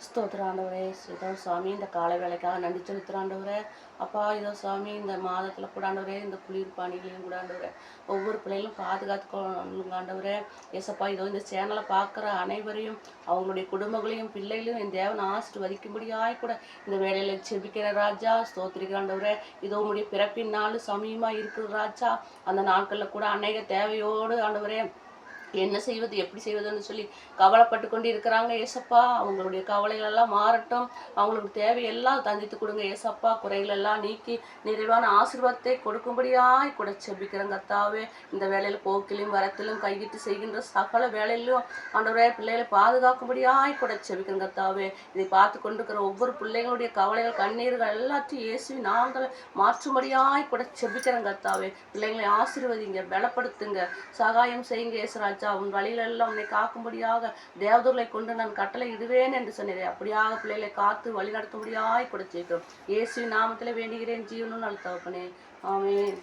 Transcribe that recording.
ஸ்தோத்திரம் ஆண்டவரே. இதோ சாமி இந்த காலை வேலைக்காக நன்றி செலுத்துகிற ஆண்டவரே. அப்பா இதோ சாமி இந்த மாதத்தில் கூட ஆண்டவரே, இந்த குளிர் பானிகளையும் கூட ஆண்டவரே, ஒவ்வொரு பிள்ளைகளும் பாதுகாத்துக்கொள்ளுங்க ஆண்டவரே. ஏசப்பா இதோ இந்த சேனலை பார்க்குற அனைவரையும், அவங்களுடைய குடும்பங்களையும் பிள்ளைகளையும் என் தேவன் ஆசீர்வதிக்கும்படியாய் கூட இந்த வேலையில் செபிக்கிற ராஜா. ஸ்தோத்திரிக்கிற ஆண்டவரே. இதோ உங்களுடைய பிறப்பின் நாள் சமயமாக இருக்கிற ராஜா. அந்த நாட்களில் கூட அநேக தேவையோடு ஆண்டவரே என்ன செய்வது எப்படி செய்வதுன்னு சொல்லி கவலைப்பட்டு கொண்டு இருக்கிறாங்க ஏசப்பா. அவங்களுடைய கவலைகள் எல்லாம் மாறட்டும். அவங்களுக்கு தேவையெல்லாம் தந்தித்து கொடுங்க ஏசப்பா. குறைகள் எல்லாம் நீக்கி நிறைவான ஆசீர்வாதத்தை கொடுக்கும்படியாய் கூட செபிக்கிறேன் கர்த்தாவே. இந்த வேலையில் போக்கிலும் வரத்திலும் கையிட்டு செய்கின்ற சகல வேலையிலும் ஆண்டவரே பிள்ளைகளை பாதுகாக்கும்படியாய் கூட செபிக்கிறேன் கர்த்தாவே. இதை பார்த்து கொண்டிருக்கிற ஒவ்வொரு பிள்ளைகளுடைய கவலைகள் கண்ணீர்கள் எல்லாத்தையும் இயேசுவின் நாமத்தில் மாற்றும்படியாய் கூட செபிக்கிறேன் கர்த்தாவே. பிள்ளைங்களை ஆசீர்வதிங்க, பலப்படுத்துங்க, சகாயம் செய்யுங்க ஏசுராஜா. உன் வழியிலெல்லாம் உன்னை காக்கும்படியாக தேவதூர்களை கொண்டு நான் கட்டளை இடுவேன் என்று சொன்னதே அப்படியாக பிள்ளைகளை காத்து வழி நடத்தும்படியாய் கூட செய்கிறோம். இயேசுவின் நாமத்தில் வேண்டுகிறேன் ஜீவனும் நல்ல தகப்பனே. ஆமென்.